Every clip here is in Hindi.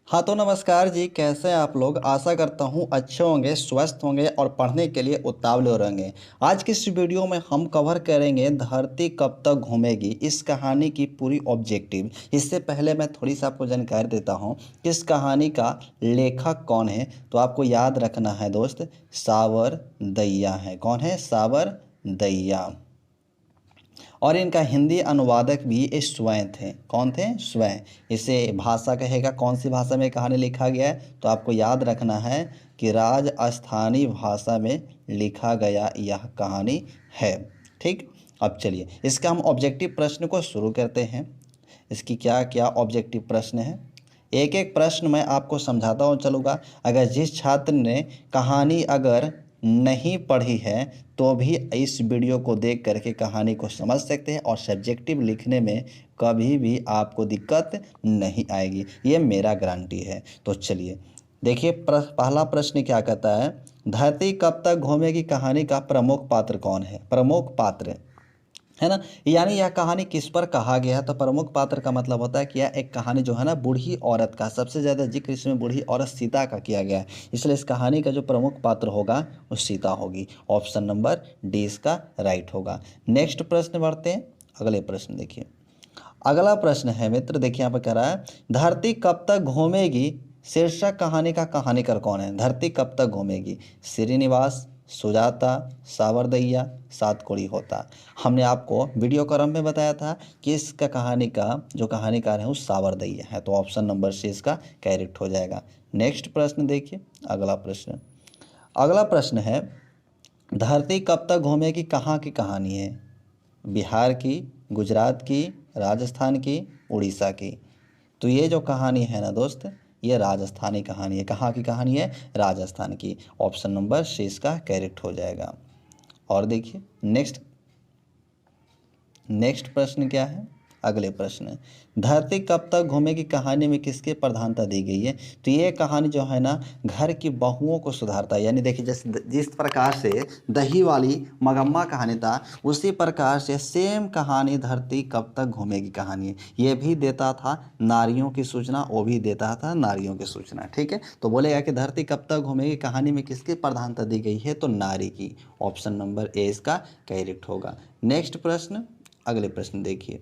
हाँ तो नमस्कार जी, कैसे हैं आप लोग। आशा करता हूँ अच्छे होंगे, स्वस्थ होंगे और पढ़ने के लिए उतावले हो रहेंगे। आज की इस वीडियो में हम कवर करेंगे धरती कब तक घूमेगी, इस कहानी की पूरी ऑब्जेक्टिव। इससे पहले मैं थोड़ी सी आपको जानकारी देता हूँ कि इस कहानी का लेखक कौन है। तो आपको याद रखना है दोस्त, सावर दहिया है। कौन है? सावर दहिया। और इनका हिंदी अनुवादक भी ये स्वयं थे। कौन थे? स्वयं। इसे भाषा कहेगा, कौन सी भाषा में कहानी लिखा गया है? तो आपको याद रखना है कि राजस्थानी भाषा में लिखा गया यह कहानी है। ठीक, अब चलिए इसका हम ऑब्जेक्टिव प्रश्न को शुरू करते हैं। इसकी क्या क्या ऑब्जेक्टिव प्रश्न है, एक एक प्रश्न मैं आपको समझाता हूँ चलूँगा। अगर जिस छात्र ने कहानी अगर नहीं पढ़ी है तो भी इस वीडियो को देख करके कहानी को समझ सकते हैं और सब्जेक्टिव लिखने में कभी भी आपको दिक्कत नहीं आएगी, ये मेरा गारंटी है। तो चलिए देखिए, पहला प्रश्न क्या कहता है, धरती कब तक घूमेगी कहानी का प्रमुख पात्र कौन है? प्रमुख पात्र है ना, यानी यह कहानी किस पर कहा गया है? तो प्रमुख पात्र का मतलब होता है कि यह एक कहानी जो है ना बूढ़ी औरत का, सबसे ज़्यादा जिक्र इसमें बूढ़ी औरत सीता का किया गया है, इसलिए इस कहानी का जो प्रमुख पात्र होगा वो सीता होगी। ऑप्शन नंबर डी इसका राइट होगा। नेक्स्ट प्रश्न बढ़ते हैं, अगले प्रश्न देखिए। अगला प्रश्न है मित्र, देखिए यहाँ पर कह रहा है धरती कब तक घूमेगी शीर्षक कहानी का कहानीकार कौन है? धरती कब तक घूमेगी, श्रीनिवास, सुजाता, सावरदैया, सात कोड़ी होता। हमने आपको वीडियो क्रम में बताया था कि इसका कहानी का जो कहानीकार है वो सावरदैया है, तो ऑप्शन नंबर सी इसका करेक्ट हो जाएगा। नेक्स्ट प्रश्न देखिए, अगला प्रश्न है धरती कब तक घूमेगी कहाँ की कहानी है? बिहार की, गुजरात की, राजस्थान की, उड़ीसा की। तो ये जो कहानी है ना दोस्त, ये राजस्थानी कहानी है। कहाँ की कहानी है? राजस्थान की। ऑप्शन नंबर सी इसका करेक्ट हो जाएगा। और देखिए नेक्स्ट प्रश्न क्या है, अगले प्रश्न, धरती कब तक घूमेगी कहानी में किसकी प्रधानता दी गई है? तो ये कहानी जो है ना घर की बहुओं को सुधारता है। यानी देखिए जिस प्रकार से दही वाली मगम्मा कहानी था, उसी प्रकार से सेम कहानी धरती कब तक घूमेगी कहानी है। ये भी देता था नारियों की सूचना, वो भी देता था नारियों की सूचना। ठीक है, तो बोलेगा कि धरती कब तक घूमेगी कहानी में किसकी प्रधानता दी गई है? तो नारी की। ऑप्शन नंबर ए इसका करेक्ट होगा। नेक्स्ट प्रश्न, अगले प्रश्न देखिए,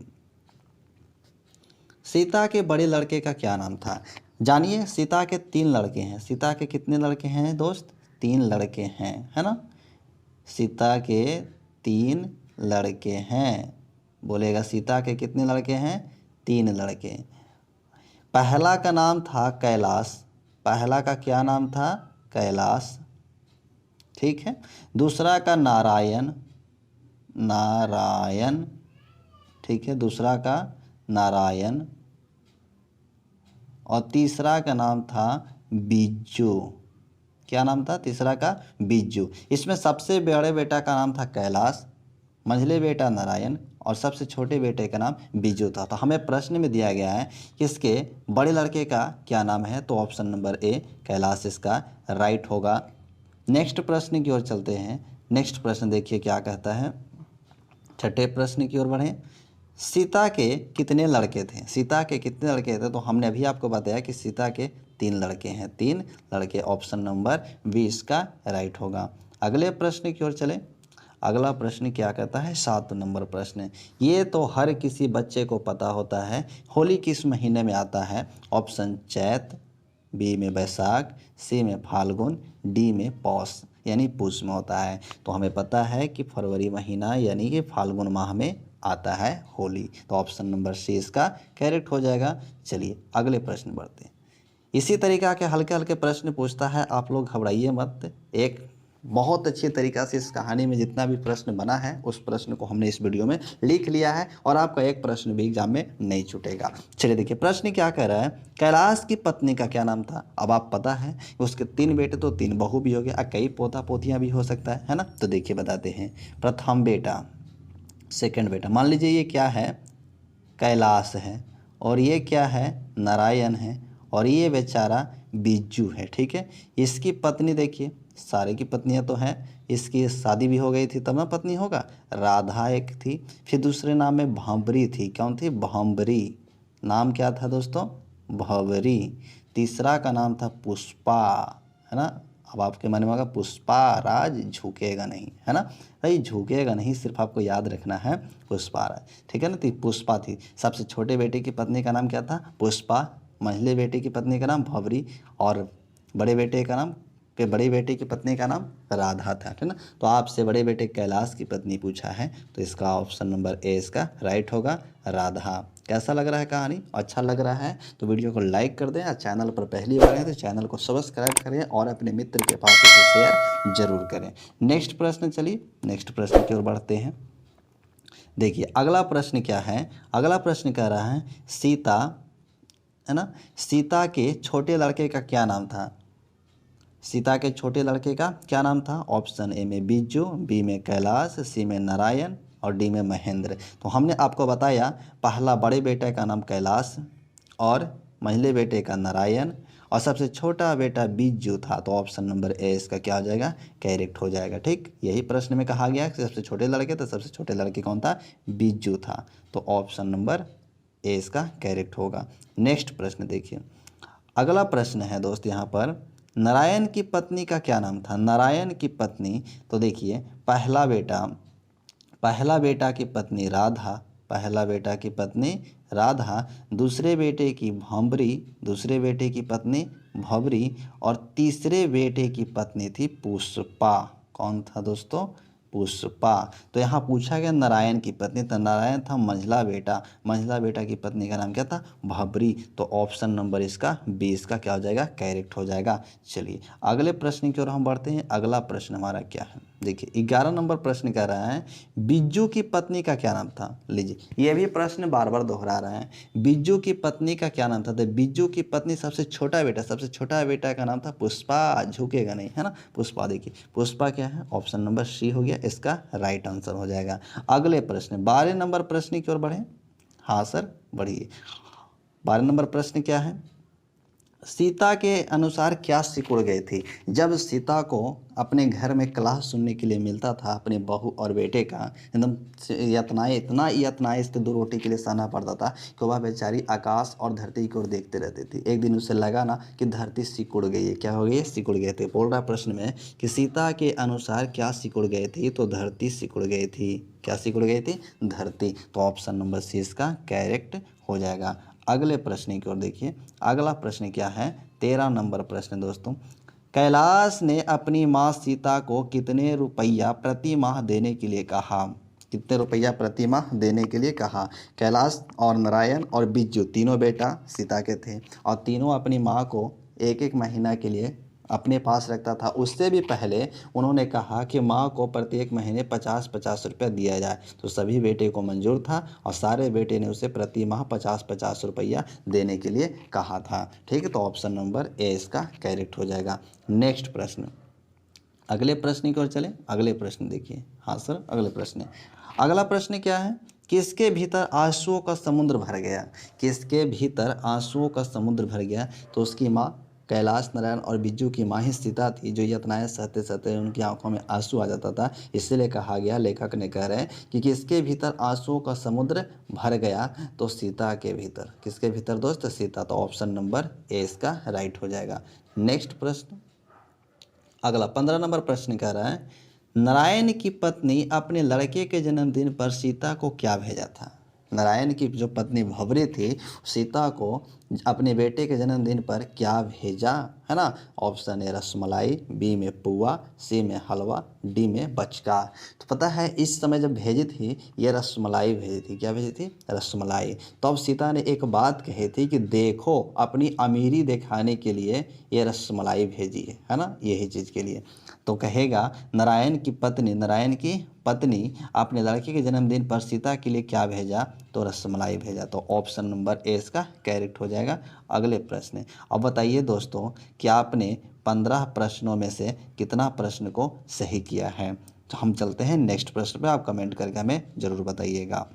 सीता के बड़े लड़के का क्या नाम था? जानिए, सीता के 3 लड़के हैं। सीता के कितने लड़के हैं दोस्त? 3 लड़के हैं, है ना। सीता के 3 लड़के हैं। बोलेगा सीता के कितने लड़के हैं? 3 लड़के। पहला का नाम था कैलाश। पहला का क्या नाम था? कैलाश। ठीक है। दूसरा का नारायण। नारायण। ठीक है, दूसरा का नारायण। और तीसरा का नाम था बिज्जू। क्या नाम था तीसरा का? बिज्जू। इसमें सबसे बड़े बेटा का नाम था कैलाश, मंझले बेटा नारायण और सबसे छोटे बेटे का नाम बिज्जू था। तो हमें प्रश्न में दिया गया है कि इसके बड़े लड़के का क्या नाम है? तो ऑप्शन नंबर ए कैलाश इसका राइट होगा। नेक्स्ट प्रश्न की ओर चलते हैं। नेक्स्ट प्रश्न देखिए क्या कहता है, छठे प्रश्न की ओर बढ़ें। सीता के कितने लड़के थे? सीता के कितने लड़के थे? तो हमने अभी आपको बताया कि सीता के 3 लड़के हैं। 3 लड़के, ऑप्शन नंबर बी इसका राइट होगा। अगले प्रश्न की ओर चलें। अगला प्रश्न क्या कहता है, 7 नंबर प्रश्न। ये तो हर किसी बच्चे को पता होता है, होली किस महीने में आता है? ऑप्शन चैत, बी में बैसाख, सी में फाल्गुन, डी में पौष यानी पूष में होता है। तो हमें पता है कि फरवरी महीना यानी कि फाल्गुन माह में आता है होली। तो ऑप्शन नंबर सी इसका करेक्ट हो जाएगा। चलिए अगले प्रश्न बढ़ते हैं। इसी तरीका के हल्के हल्के प्रश्न पूछता है, आप लोग घबराइए मत। एक बहुत अच्छी तरीक़ा से इस कहानी में जितना भी प्रश्न बना है उस प्रश्न को हमने इस वीडियो में लिख लिया है और आपका एक प्रश्न भी एग्जाम में नहीं छूटेगा। चलिए देखिए प्रश्न क्या कह रहा है, कैलाश की पत्नी का क्या नाम था? अब आप पता है उसके 3 बेटे तो 3 बहू भी हो गए और कई पोता पोतियाँ भी हो सकता है ना। तो देखिए बताते हैं, प्रथम बेटा, सेकंड बेटा, मान लीजिए ये क्या है? कैलाश है और ये क्या है? नारायण है और ये बेचारा बिज्जू है। ठीक है, इसकी पत्नी देखिए, सारे की पत्नियां तो हैं, इसकी शादी भी हो गई थी तब ना पत्नी होगा। राधा एक थी, फिर दूसरे नाम में भांबरी थी। कौन थी? भांबरी। नाम क्या था दोस्तों? भंवरी। तीसरा का नाम था पुष्पा, है ना। अब आपके मन में होगा पुष्पा राज झुकेगा नहीं, है ना भाई, झुकेगा नहीं, सिर्फ आपको याद रखना है पुष्पा राज, ठीक है ना। तो पुष्पा थी, सबसे छोटे बेटे की पत्नी का नाम क्या था, पुष्पा, मझले बेटे की पत्नी का नाम भवरी, और बड़े बेटे की पत्नी का नाम राधा था, ठीक ना। तो आपसे बड़े बेटे कैलाश की पत्नी पूछा है, तो इसका ऑप्शन नंबर ए इसका राइट होगा, राधा। कैसा लग रहा है कहानी, अच्छा लग रहा है तो वीडियो को लाइक कर दें, और चैनल पर पहली बार हैं तो चैनल को सब्सक्राइब करें और अपने मित्र के पास इसे शेयर जरूर करें। नेक्स्ट प्रश्न, चलिए नेक्स्ट प्रश्न की ओर बढ़ते हैं। देखिए अगला प्रश्न क्या है, अगला प्रश्न कह रहा है सीता, है ना, सीता के छोटे लड़के का क्या नाम था, सीता के छोटे लड़के का क्या नाम था। ऑप्शन ए में बिज्जू, बी में कैलाश, सी में नारायण और डी में महेंद्र। तो हमने आपको बताया पहला बड़े बेटे का नाम कैलाश और मझले बेटे का नारायण और सबसे छोटा बेटा बिज्जू था, तो ऑप्शन नंबर ए इसका क्या हो जाएगा, करेक्ट हो जाएगा। ठीक, यही प्रश्न में कहा गया कि सबसे छोटे लड़के, तो सबसे छोटे लड़के कौन था, बिज्जू था, तो ऑप्शन नंबर ए इसका करेक्ट होगा। नेक्स्ट प्रश्न देखिए, अगला प्रश्न है दोस्त यहाँ पर, नारायण की पत्नी का क्या नाम था, नारायण की पत्नी, तो देखिए पहला बेटा की पत्नी राधा, पहला बेटा की पत्नी राधा, दूसरे बेटे की भंवरी, दूसरे बेटे की पत्नी भंवरी और तीसरे बेटे की पत्नी थी पुष्पा। कौन था दोस्तों, पुष्पा। तो यहाँ पूछा गया नारायण की पत्नी, तो नारायण था मंझला बेटा, मंझला बेटा की पत्नी का नाम क्या था, भबरी, तो ऑप्शन नंबर इसका 20 का क्या हो जाएगा, करेक्ट हो जाएगा। चलिए अगले प्रश्न की ओर हम बढ़ते हैं। अगला प्रश्न हमारा क्या है, देखिए 11 नंबर प्रश्न कह रहा है बिज्जू की पत्नी का क्या नाम था। लीजिए ये भी प्रश्न बार बार दोहरा रहा है, बिज्जू की पत्नी का क्या नाम था, तो बिज्जू की पत्नी सबसे छोटा बेटा का नाम था पुष्पा, झुकेगा नहीं, है ना, पुष्पा। देखिए पुष्पा क्या है, ऑप्शन नंबर सी हो गया, इसका राइट आंसर हो जाएगा। अगले प्रश्न 12 नंबर प्रश्न की ओर बढ़े। हाँ सर बढ़िए, 12 नंबर प्रश्न क्या है, सीता के अनुसार क्या सिकुड़ गई थी। जब सीता को अपने घर में क्लास सुनने के लिए मिलता था अपने बहू और बेटे का, एकदम यातनाएं, इतना यातनाएं इसके 2 रोटी के लिए सहना पड़ता था कि वह बेचारी आकाश और धरती की ओर देखते रहती थी। एक दिन उसे लगा ना कि धरती सिकुड़ गई है, क्या हो गई है, सिकुड़ गए थे। बोल रहा प्रश्न में कि सीता के अनुसार क्या सिकुड़ गई थी, तो धरती सिकुड़ गई थी। क्या सिकुड़ गई थी, धरती, तो ऑप्शन नंबर सी इसका करेक्ट हो जाएगा। अगले प्रश्न की ओर देखिए, अगला प्रश्न क्या है, 13 नंबर प्रश्न दोस्तों, कैलाश ने अपनी माँ सीता को कितने रुपया प्रति माह देने के लिए कहा, कितने रुपया प्रति माह देने के लिए कहा। कैलाश और नारायण और बिज्जू तीनों बेटा सीता के थे और तीनों अपनी माँ को एक एक महीना के लिए अपने पास रखता था। उससे भी पहले उन्होंने कहा कि माँ को प्रत्येक महीने 50-50 रुपया दिया जाए, तो सभी बेटे को मंजूर था और सारे बेटे ने उसे प्रति माह 50-50 रुपया देने के लिए कहा था। ठीक है, तो ऑप्शन नंबर ए इसका करेक्ट हो जाएगा। नेक्स्ट प्रश्न, अगले प्रश्न की ओर चलें। अगले प्रश्न देखिए, हाँ सर अगले प्रश्न, अगला प्रश्न क्या है, किसके भीतर आंसुओं का समुद्र भर गया, किसके भीतर आंसुओं का समुद्र भर गया, तो उसकी माँ कैलाश, नारायण और बिज्जू की माँ ही सीता थी, जो यातनाएं सहते सहते उनकी आंखों में आंसू आ जाता था। इसीलिए कहा गया, लेखक ने कह रहे हैं कि किसके भीतर आंसुओं का समुद्र भर गया, तो सीता के भीतर। किसके भीतर दोस्त, सीता, तो ऑप्शन नंबर ए इसका राइट हो जाएगा। नेक्स्ट प्रश्न, अगला 15 नंबर प्रश्न कह रहा है, नारायण की पत्नी अपने लड़के के जन्मदिन पर सीता को क्या भेजा था। नारायण की जो पत्नी भंवरी थी, सीता को अपने बेटे के जन्मदिन पर क्या भेजा, है ना। ऑप्शन ए रसमलाई, बी में पुआ, सी में हलवा, डी में बचका। तो पता है इस समय जब भेजी थी ये रसमलाई भेजी थी, क्या भेजी थी, रसमलाई। तो अब सीता ने एक बात कही थी कि देखो अपनी अमीरी दिखाने के लिए ये रसमलाई भेजी है ना, यही चीज़ के लिए। तो कहेगा नारायण की पत्नी अपने लड़के के जन्मदिन पर सीता के लिए क्या भेजा, तो रसमलाई भेजा, तो ऑप्शन नंबर ए इसका करेक्ट हो जाएगा। अगले प्रश्न, अब बताइए दोस्तों कि आपने 15 प्रश्नों में से कितना प्रश्न को सही किया है। तो हम चलते हैं नेक्स्ट प्रश्न पे, आप कमेंट करके हमें ज़रूर बताइएगा।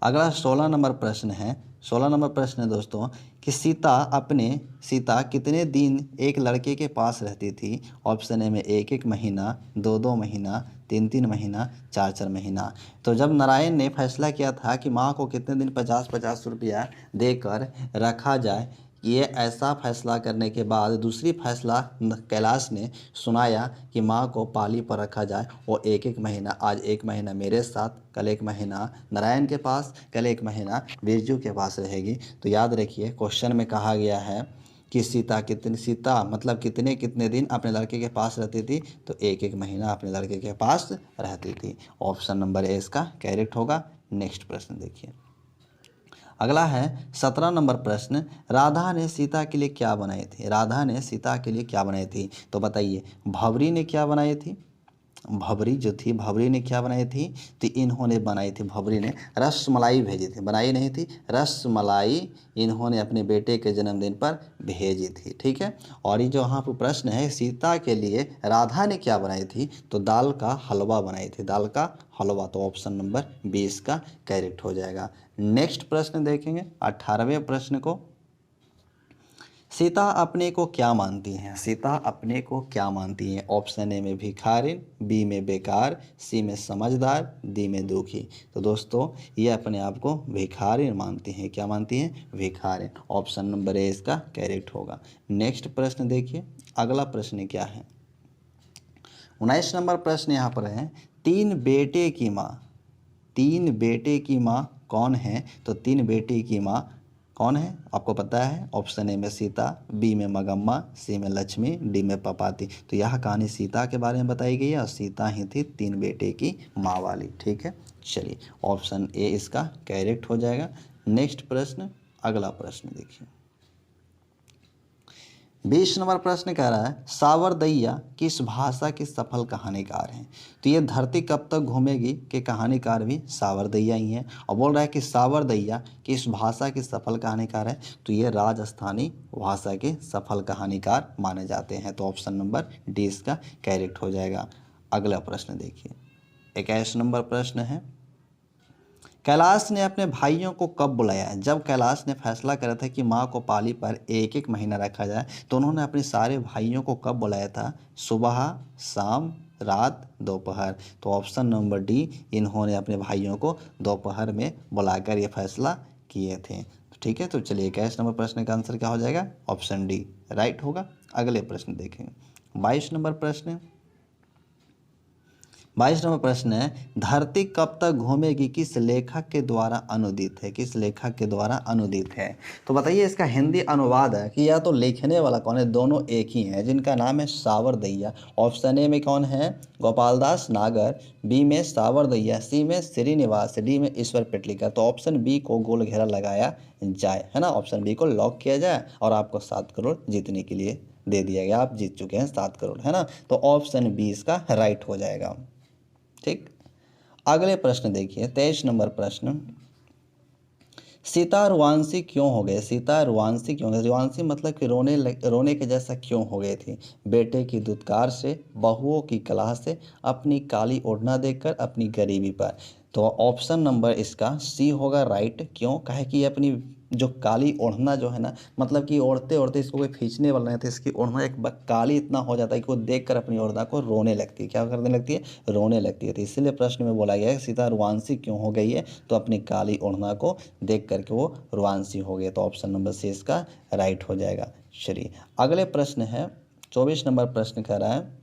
अगला 16 नंबर प्रश्न है। 16 नंबर प्रश्न है दोस्तों कि सीता कितने दिन एक लड़के के पास रहती थी। ऑप्शन ए में 1-1 महीना, 2-2 महीना, 3-3 महीना, 4-4 महीना। तो जब नारायण ने फैसला किया था कि माँ को कितने दिन 50-50 रुपया देकर रखा जाए, ये ऐसा फैसला करने के बाद दूसरी फैसला कैलाश ने सुनाया कि माँ को पाली पर रखा जाए और एक एक महीना, आज एक महीना मेरे साथ, कल एक महीना नारायण के पास, कल एक महीना बिरजू के पास रहेगी। तो याद रखिए क्वेश्चन में कहा गया है कि सीता मतलब कितने कितने दिन अपने लड़के के पास रहती थी, तो एक एक महीना अपने लड़के के पास रहती थी। ऑप्शन नंबर ए इसका करेक्ट होगा। नेक्स्ट प्रश्न देखिए, अगला है 17 नंबर प्रश्न, राधा ने सीता के लिए क्या बनाई थी? राधा ने सीता के लिए क्या बनाई थी? तो बताइए, भवरी ने क्या बनाई थी? भवरी जो थी, भवरी ने क्या बनाई थी? तो इन्होंने बनाई थी, भवरी ने रसमलाई भेजी थी, बनाई नहीं थी, रसमलाई इन्होंने अपने बेटे के जन्मदिन पर भेजी थी। ठीक है। और ये जो यहाँ पर प्रश्न है, सीता के लिए राधा ने क्या बनाई थी? तो दाल का हलवा बनाई थी, दाल का हलवा। तो ऑप्शन नंबर 20 का करेक्ट हो जाएगा। नेक्स्ट प्रश्न देखेंगे 18वें प्रश्न को, सीता अपने को क्या मानती हैं? सीता अपने को क्या मानती हैं? ऑप्शन ए में भिखारिन, बी में बेकार, सी में समझदार, डी में दुखी। तो दोस्तों ये अपने आप को भिखारिन मानती हैं। क्या मानती हैं? भिखारिन। ऑप्शन नंबर ए इसका करेक्ट होगा। नेक्स्ट प्रश्न देखिए, अगला प्रश्न क्या है? 19 नंबर प्रश्न यहाँ पर है, तीन बेटे की माँ, तीन बेटे की माँ कौन है? तो तीन बेटे की माँ कौन है आपको पता है? ऑप्शन ए में सीता, बी में मगम्मा, सी में लक्ष्मी, डी में पपाती। तो यह कहानी सीता के बारे में बताई गई है और सीता ही थी तीन बेटे की माँ वाली। ठीक है, चलिए ऑप्शन ए इसका करेक्ट हो जाएगा। नेक्स्ट प्रश्न, अगला प्रश्न देखिए, 20 नंबर प्रश्न कह रहा है, सावरदैया किस भाषा की सफल कहानीकार हैं? तो ये धरती कब तक घूमेगी के कहानीकार भी सावरदैया ही हैं। और बोल रहा है कि सावरदैया किस भाषा की सफल कहानीकार है? तो ये राजस्थानी भाषा के सफल कहानीकार माने जाते हैं। तो ऑप्शन नंबर डी इसका करेक्ट हो जाएगा। अगला प्रश्न देखिए, 21 नंबर प्रश्न है, कैलाश ने अपने भाइयों को कब बुलाया? जब कैलाश ने फैसला करा था कि माँ को पाली पर एक एक महीना रखा जाए, तो उन्होंने अपने सारे भाइयों को कब बुलाया था? सुबह, शाम, रात, दोपहर। तो ऑप्शन नंबर डी, इन्होंने अपने भाइयों को दोपहर में बुलाकर ये फैसला किए थे। ठीक है, तो चलिए 21 नंबर प्रश्न का आंसर क्या हो जाएगा? ऑप्शन डी राइट होगा। अगले प्रश्न देखें, 22 नंबर प्रश्न, 22 नंबर प्रश्न है, धरती कब तक घूमेगी किस लेखक के द्वारा अनुदित है? किस लेखक के द्वारा अनुदित है? तो बताइए इसका हिंदी अनुवाद है कि या तो लिखने वाला कौन है? दोनों एक ही हैं, जिनका नाम है सावरदैया। ऑप्शन ए में कौन है? गोपालदास नागर, बी में सावरदैया, सी में श्रीनिवास, डी में ईश्वर पेटलिका। तो ऑप्शन बी को गोल घेरा लगाया जाए, है ना, ऑप्शन बी को लॉक किया जाए और आपको 7 करोड़ जीतने के लिए दे दिया गया। आप जीत चुके हैं 7 करोड़, है ना। तो ऑप्शन बी इसका राइट हो जाएगा। ठीक, अगले प्रश्न देखिए 23 नंबर प्रश्न, सीता रुआंसी क्यों हो गए? सीता रुआंसी क्यों हो गए? रुआंसी मतलब कि रोने के जैसा क्यों हो गए थे? बेटे की दुत्कार से, बहुओं की कलह से, अपनी काली ओढ़ना देखकर, अपनी गरीबी पर। तो ऑप्शन नंबर इसका सी होगा राइट। क्यों? कहे कि अपनी जो काली ओढ़ना जो है ना, मतलब कि ओढ़ते ओढ़ते इसको कोई खींचने वाला नहीं था, इसकी ओढ़ना एक काली इतना हो जाता है कि वो देखकर अपनी ओढ़ना को रोने लगती है। क्या करने लगती है? रोने लगती है। तो इसीलिए प्रश्न में बोला गया है सीता रुआंसी क्यों हो गई है? तो अपनी काली ओढ़ना को देख करके वो रुआंसी हो गए। तो ऑप्शन नंबर सी इसका राइट हो जाएगा। चलिए अगले प्रश्न है 24 नंबर प्रश्न कह रहा है,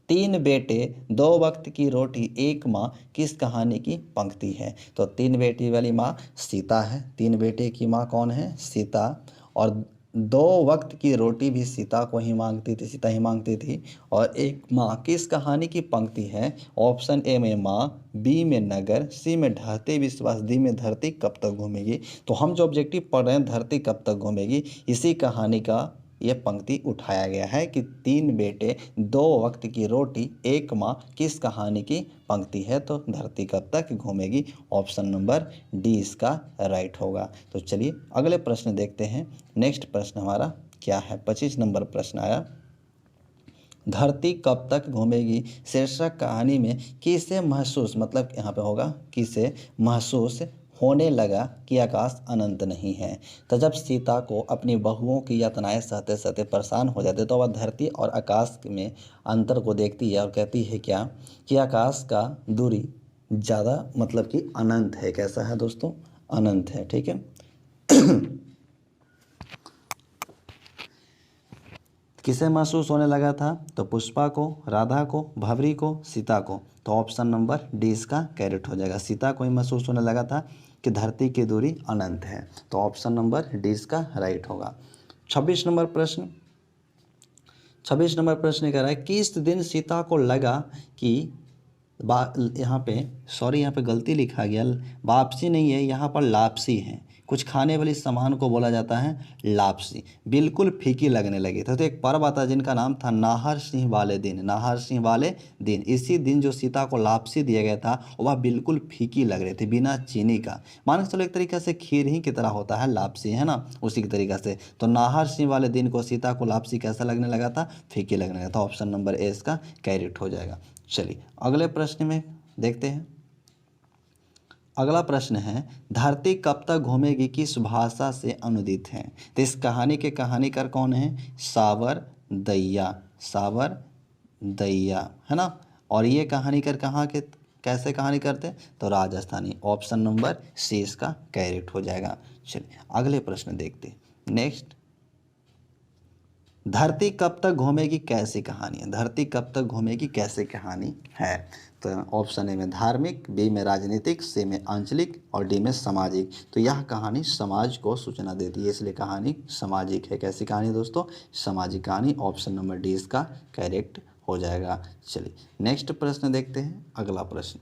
तीन बेटे दो वक्त की रोटी एक माँ किस कहानी की पंक्ति है? तो तीन बेटी वाली माँ सीता है, तीन बेटे की माँ कौन है? सीता। और दो वक्त की रोटी भी सीता को ही मांगती थी, सीता ही मांगती थी। और एक माँ किस कहानी की पंक्ति है? ऑप्शन ए में माँ, बी में नगर, सी में ढहते विश्वास, डी में धरती कब तक घूमेगी। तो हम जो ऑब्जेक्टिव पढ़ रहे हैं धरती कब तक घूमेगी, इसी कहानी का ये पंक्ति उठाया गया है कि तीन बेटे दो वक्त की रोटी एक माँ किस कहानी की पंक्ति है? तो धरती कब तक घूमेगी। ऑप्शन नंबर डी इसका राइट होगा। तो चलिए अगले प्रश्न देखते हैं। नेक्स्ट प्रश्न हमारा क्या है? 25 नंबर प्रश्न आया, धरती कब तक घूमेगी शीर्षक कहानी में किसे महसूस, मतलब यहाँ पे होगा किसे महसूस होने लगा कि आकाश अनंत नहीं है। तो जब सीता को अपनी बहुओं की यातनाएं सहते सहते परेशान हो जाते तो वह धरती और आकाश में अंतर को देखती है और कहती है क्या कि आकाश का दूरी ज़्यादा मतलब कि अनंत है। कैसा है दोस्तों? अनंत है। ठीक है। किसे महसूस होने लगा था? तो पुष्पा को, राधा को, भंवरी को, सीता को। तो ऑप्शन नंबर डी इसका करेक्ट हो जाएगा। सीता को ही महसूस होने लगा था कि धरती की दूरी अनंत है। तो ऑप्शन नंबर डी इसका राइट होगा। 26 नंबर प्रश्न 26 नंबर प्रश्न कह रहा है, किस दिन सीता को लगा कि यहाँ पे गलती लिखा गया, वापसी नहीं है, यहाँ पर लापसी है। कुछ खाने वाली सामान को बोला जाता है लापसी। बिल्कुल फीकी लगने लगी थी। तो एक पर्व आता जिनका नाम था नाहर सिंह वाले दिन। नाहर सिंह वाले दिन, इसी दिन जो सीता को लापसी दिया गया था वह बिल्कुल फीकी लग रही थी, बिना चीनी का। मान के चलो एक तरीके से खीर ही की तरह होता है लापसी, है ना, उसी के तरीके से। तो नाहर सिंह वाले दिन को सीता को लापसी कैसा लगने लगा था? फीकी लगने लगा था। ऑप्शन नंबर ए इसका करेक्ट हो जाएगा। चलिए अगले प्रश्न में देखते हैं। अगला प्रश्न है, धरती कब तक घूमेगी किस भाषा से अनुदित है? तो इस कहानी के कहानीकार कौन है? सावर दैया। सावर दैया, है ना। और ये कहानीकार कहाँ के, कैसे कहानी करते? तो राजस्थानी। ऑप्शन नंबर सी इसका करेक्ट हो जाएगा। चलिए अगले प्रश्न देखते हैं। नेक्स्ट, धरती कब तक घूमेगी कैसी कहानी है? धरती कब तक घूमेगी कैसी कहानी है? तो ऑप्शन ए में धार्मिक, बी में राजनीतिक, सी में आंचलिक और डी में सामाजिक। तो यह कहानी समाज को सूचना देती है, इसलिए कहानी सामाजिक है। कैसी कहानी दोस्तों? सामाजिक कहानी। ऑप्शन नंबर डी इसका करेक्ट हो जाएगा। चलिए नेक्स्ट प्रश्न देखते हैं। अगला प्रश्न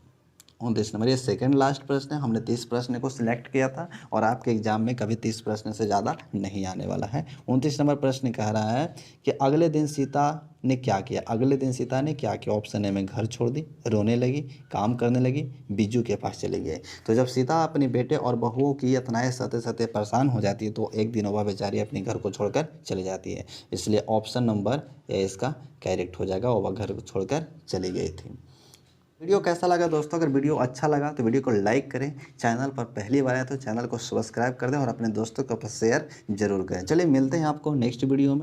29 नंबर, ये सेकंड लास्ट प्रश्न है। हमने 30 प्रश्न को सिलेक्ट किया था और आपके एग्जाम में कभी 30 प्रश्न से ज़्यादा नहीं आने वाला है। 29 नंबर प्रश्न कह रहा है कि अगले दिन सीता ने क्या किया? अगले दिन सीता ने क्या किया? ऑप्शन ए में घर छोड़ दी, रोने लगी, काम करने लगी, बीजू के पास चली गई। तो जब सीता अपने बेटे और बहुओं की यातनाएं सहते सहते परेशान हो जाती है तो एक दिन वह बेचारी अपने घर को छोड़कर चली जाती है। इसलिए ऑप्शन नंबर ए इसका करेक्ट हो जाएगा, वह घर को छोड़कर चली गई थी। वीडियो कैसा लगा दोस्तों? अगर वीडियो अच्छा लगा तो वीडियो को लाइक करें, चैनल पर पहली बार आए तो चैनल को सब्सक्राइब कर दें और अपने दोस्तों के पास शेयर जरूर करें। चलिए मिलते हैं आपको नेक्स्ट वीडियो में।